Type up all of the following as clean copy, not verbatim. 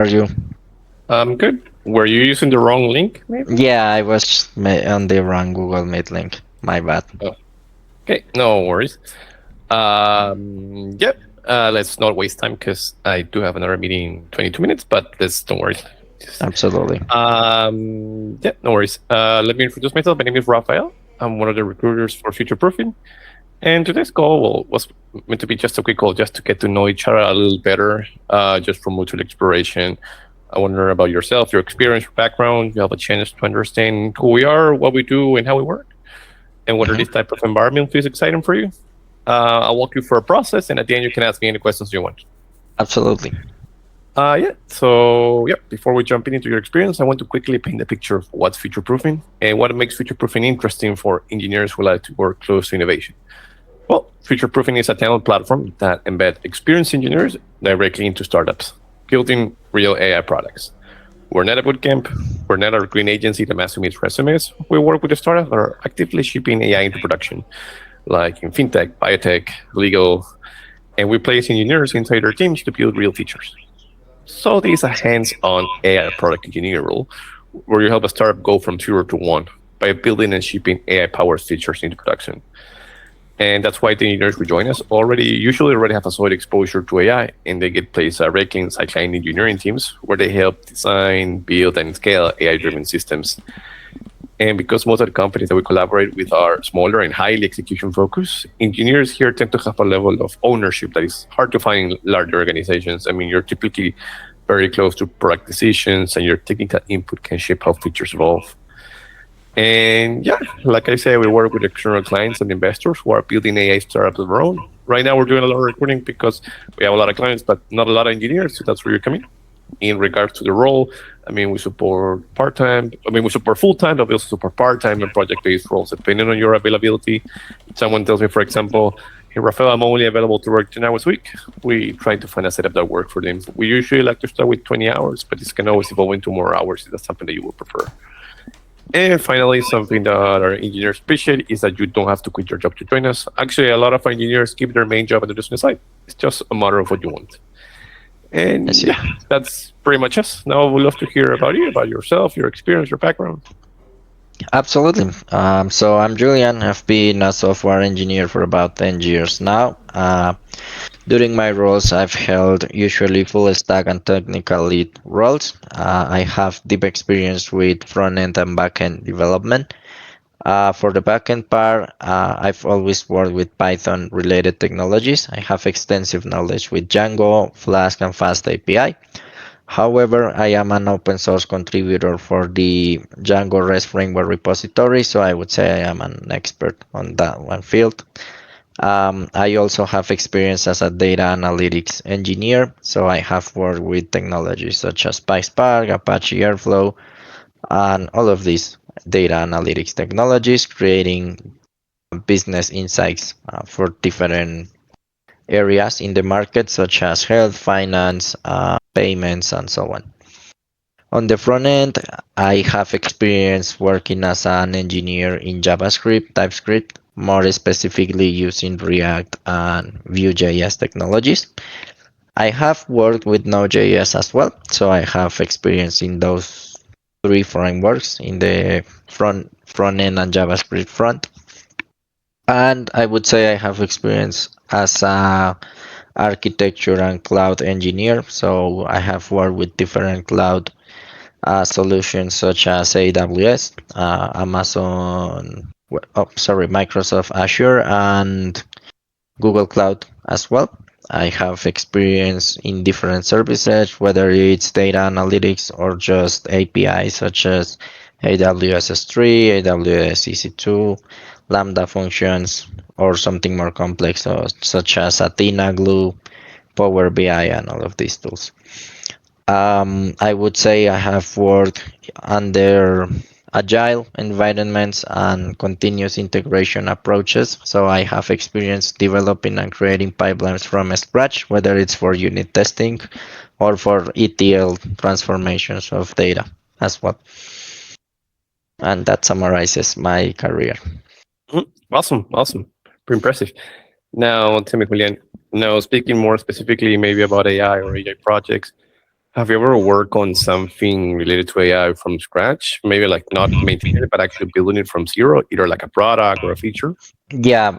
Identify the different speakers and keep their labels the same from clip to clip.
Speaker 1: Are you?
Speaker 2: Good. Were you using the wrong link, maybe?
Speaker 1: Yeah, I was on the wrong Google Meet link. My bad.
Speaker 2: Oh, okay. No worries. Yep. Let's not waste time because I do have another meeting in 22 minutes, but let's don't worry.
Speaker 1: Absolutely.
Speaker 2: Yeah, no worries. Let me introduce myself. My name is Rafael. I'm one of the recruiters for Future Proofing. And today's call was meant to be just a quick call just to get to know each other a little better, just for mutual exploration. I want to learn about yourself, your experience, your background. You have a chance to understand who we are, what we do, and how we work, and whether
Speaker 1: Mhm.
Speaker 2: this type of environment feels exciting for you. I'll walk you through a process, and at the end, you can ask me any questions you want.
Speaker 1: Absolutely.
Speaker 2: Yeah. So, yeah, before we jump into your experience, I want to quickly paint a picture of what's future proofing and what makes future proofing interesting for engineers who like to work close to innovation. Well, future proofing is a talent platform that embed experienced engineers directly into startups, building real AI products. We're not a bootcamp. We're not a green agency that mass submits resumes. We work with the startups that are actively shipping AI into production, like in fintech, biotech, legal, and we place engineers inside their teams to build real features. So this is a hands-on AI product engineer role where you help a startup go from 0 to 1 by building and shipping AI-powered features into production. And that's why the engineers who join us usually already have a solid exposure to AI, and they get placed directly in cycling engineering teams where they help design, build, and scale AI-driven systems. And because most of the companies that we collaborate with are smaller and highly execution focused, engineers here tend to have a level of ownership that is hard to find in larger organizations. I mean, you're typically very close to product decisions, and your technical input can shape how features evolve. And yeah, like I say, we work with external clients and investors who are building AI startups of their own. Right now, we're doing a lot of recruiting because we have a lot of clients, but not a lot of engineers. So that's where you're coming. In regards to the role, I mean, we support part time. I mean, we support full time, but we also support part time and project based roles, depending on your availability. If someone tells me, for example, hey, Rafael, I'm only available to work 10 hours a week, we try to find a setup that works for them. We usually like to start with 20 hours, but this can always evolve into more hours if that's something that you would prefer. And finally, something that our engineers appreciate is that you don't have to quit your job to join us. Actually, a lot of engineers keep their main job and do this on the side. It's just a matter of what you want.
Speaker 1: I
Speaker 2: And
Speaker 1: see.
Speaker 2: yeah, that's pretty much us. Now, I would love to hear about you, about yourself, your experience, your background.
Speaker 1: Absolutely. So I'm Julian. I've been a software engineer for about 10 years now. During my roles, I've held usually full stack and technical lead roles. I have deep experience with front end and back end development. For the backend part, I've always worked with Python related technologies. I have extensive knowledge with Django, Flask, and Fast API. However, I am an open source contributor for the Django REST framework repository, so I would say I am an expert on that one field. I also have experience as a data analytics engineer, so I have worked with technologies such as PySpark, Apache Airflow, and all of these data analytics technologies, creating business insights for different areas in the market, such as health, finance, payments, and so on. On the front end, I have experience working as an engineer in JavaScript, TypeScript, more specifically using React and Vue.js technologies. I have worked with Node.js as well, so I have experience in those three frameworks in the front end and JavaScript front. And I would say I have experience as a architecture and cloud engineer. So I have worked with different cloud solutions such as AWS, Microsoft Azure, and Google Cloud as well. I have experience in different services, whether it's data analytics or just APIs such as AWS S3, AWS EC2, Lambda functions, or something more complex, such as Athena, Glue, Power BI, and all of these tools. I would say I have worked under agile environments and continuous integration approaches. So I have experience developing and creating pipelines from scratch, whether it's for unit testing or for ETL transformations of data as well. And that summarizes my career.
Speaker 2: Mhm. Awesome. Awesome. Pretty impressive. Now, tell me, Julian, now speaking more specifically maybe about AI or AI projects, Have you ever worked on something related to AI from scratch? Maybe like not maintaining it, but actually building it from zero, either like a product or a feature?
Speaker 1: Yeah,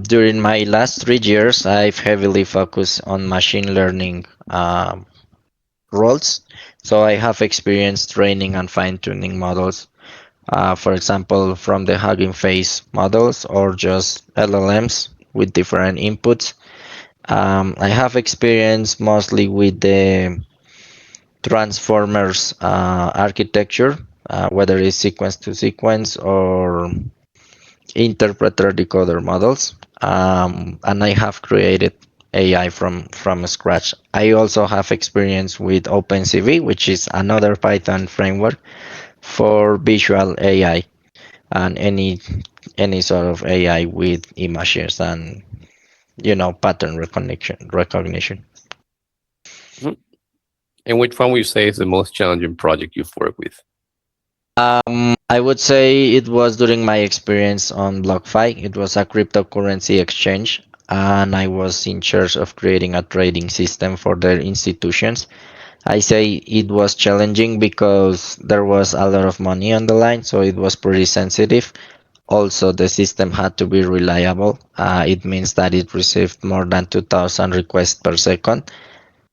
Speaker 1: during my last 3 years, I've heavily focused on machine learning roles. So I have experience training and fine-tuning models. For example, from the Hugging Face models or just LLMs with different inputs. I have experience mostly with the transformers architecture, whether it's sequence to sequence or interpreter decoder models. And I have created AI from scratch. I also have experience with OpenCV, which is another Python framework for visual AI and any sort of AI with images and pattern recognition.
Speaker 2: Mhm. And which one would you say is the most challenging project you've worked with?
Speaker 1: I would say it was during my experience on BlockFi. It was a cryptocurrency exchange, and I was in charge of creating a trading system for their institutions. I say it was challenging because there was a lot of money on the line, so it was pretty sensitive. Also, the system had to be reliable. It means that it received more than 2,000 requests per second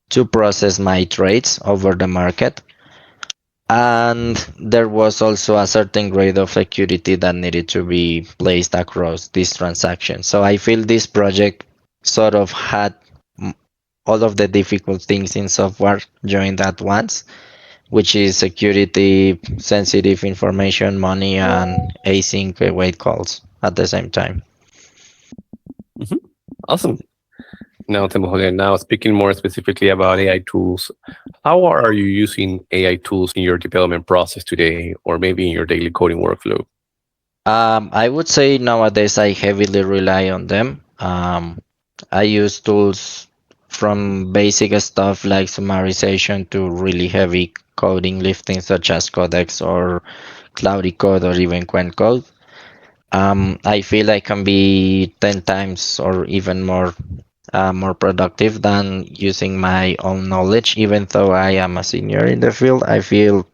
Speaker 1: to process my trades over the market. And there was also a certain grade of security that needed to be placed across these transactions. So I feel this project sort of had all of the difficult things in software joined at once, which is security, sensitive information, money, and async wait calls at the same time.
Speaker 2: Mhm. Awesome. Now, Julian, now speaking more specifically about AI tools, how are you using AI tools in your development process today, or maybe in your daily coding workflow?
Speaker 1: I would say nowadays I heavily rely on them. I use tools from basic stuff like summarization to really heavy coding lifting such as Codex or Cloudy Code or even Quencode. I feel I can be 10 times or even more productive than using my own knowledge. Even though I am a senior in the field, I feel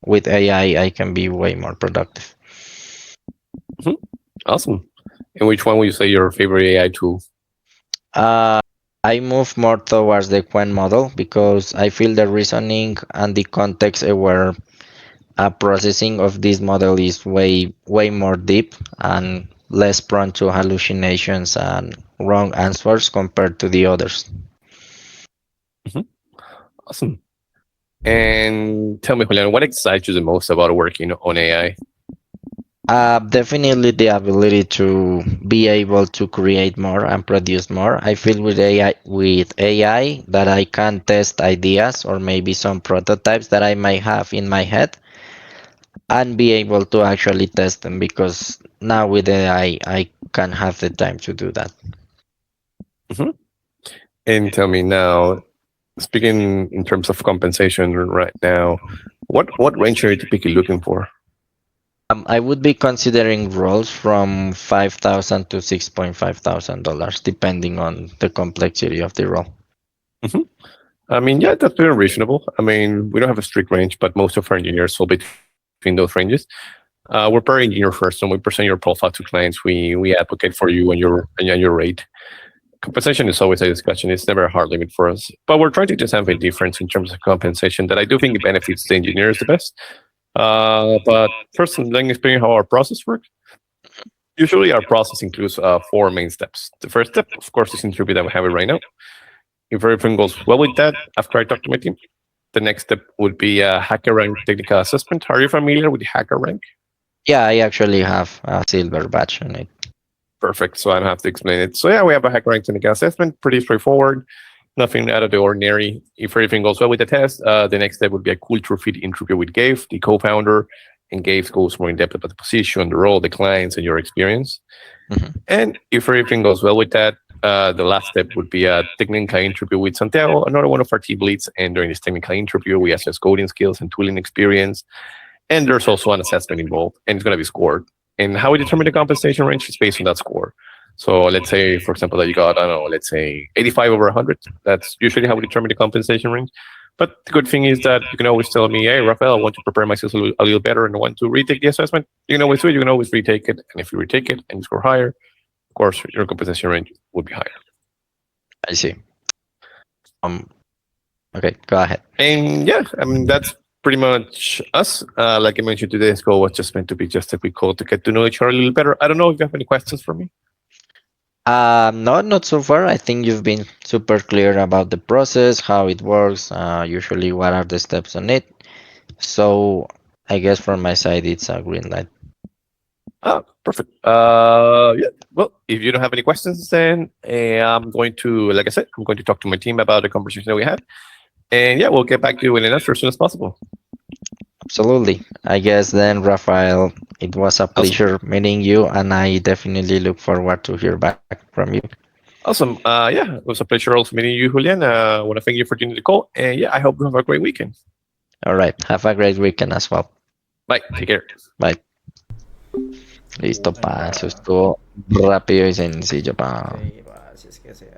Speaker 1: with AI I can be way more productive.
Speaker 2: Mhm. Awesome. And which one would you say your favorite AI tool?
Speaker 1: Uh, I move more towards the Quen model because I feel the reasoning and the context-aware processing of this model is way more deep and less prone to hallucinations and wrong answers compared to the others.
Speaker 2: Mhm. Awesome. And tell me, Julian, what excites you the most about working on AI?
Speaker 1: Definitely the ability to be able to create more and produce more. I feel with AI that I can test ideas or maybe some prototypes that I might have in my head and be able to actually test them because now with AI I can have the time to do that.
Speaker 2: Mhm. And tell me now, speaking in terms of compensation right now, what range are you typically looking for?
Speaker 1: I would be considering roles from 5,000 to $6,500 depending on the complexity of the role.
Speaker 2: Mhm. I mean, yeah, that's very reasonable. I mean, we don't have a strict range, but most of our engineers fall between those ranges. We're per engineer first, and we present your profile to clients. We advocate for you and your rate. Compensation is always a discussion. It's never a hard limit for us, but we're trying to just have a difference in terms of compensation that I do think benefits the engineers the best. But first, let me explain how our process works. Usually, our process includes four main steps. The first step, of course, is interview that we have it right now. If everything goes well with that, after I talk to my team, the next step would be a HackerRank technical assessment. Are you familiar with HackerRank?
Speaker 1: Yeah, I actually have a silver badge on it.
Speaker 2: Perfect. So I don't have to explain it. So yeah, we have a HackerRank technical assessment. Pretty straightforward. Nothing out of the ordinary. If everything goes well with the test, the next step would be a culture fit interview with Gabe, the co-founder. And Gabe goes more in depth about the position, the role, the clients, and your experience.
Speaker 1: Mhm.
Speaker 2: And if everything goes well with that, the last step would be a technical interview with Santiago, another one of our team leads. And during this technical interview, we assess coding skills and tooling experience. And there's also an assessment involved, and it's going to be scored. And how we determine the compensation range is based on that score. So let's say, for example, that you got, I don't know, let's say 85 over 100. That's usually how we determine the compensation range. But the good thing is that you can always tell me, hey, Rafael, I want to prepare myself a little better and I want to retake the assessment. You can always do it. You can always retake it. And if you retake it and you score higher, of course, your compensation range would be higher.
Speaker 1: I see. Okay, go ahead.
Speaker 2: And yeah, I mean, that's pretty much us. Like I mentioned, today's call was just meant to be just a quick call to get to know each other a little better. I don't know if you have any questions for me.
Speaker 1: No, not so far. I think you've been super clear about the process, how it works, usually what are the steps on it. So I guess from my side, it's a green light.
Speaker 2: Perfect. Yeah. Well, if you don't have any questions, then I'm going to, like I said, I'm going to talk to my team about the conversation that we had. And yeah, we'll get back to you with an answer as soon as possible.
Speaker 1: Absolutely. I guess then, Rafael, it was a pleasure meeting you, and I definitely look forward to hear back from you.
Speaker 2: Awesome. Yeah, it was a pleasure also meeting you, Julian. I want to thank you for joining the call. And yeah, I hope you have a great weekend.
Speaker 1: All right. Have a great weekend as well.
Speaker 2: Bye. Take care.
Speaker 1: Bye. Listo, pa. Eso estuvo rápido y sencillo, pa.
Speaker 3: Sí, pa, si es que se hace.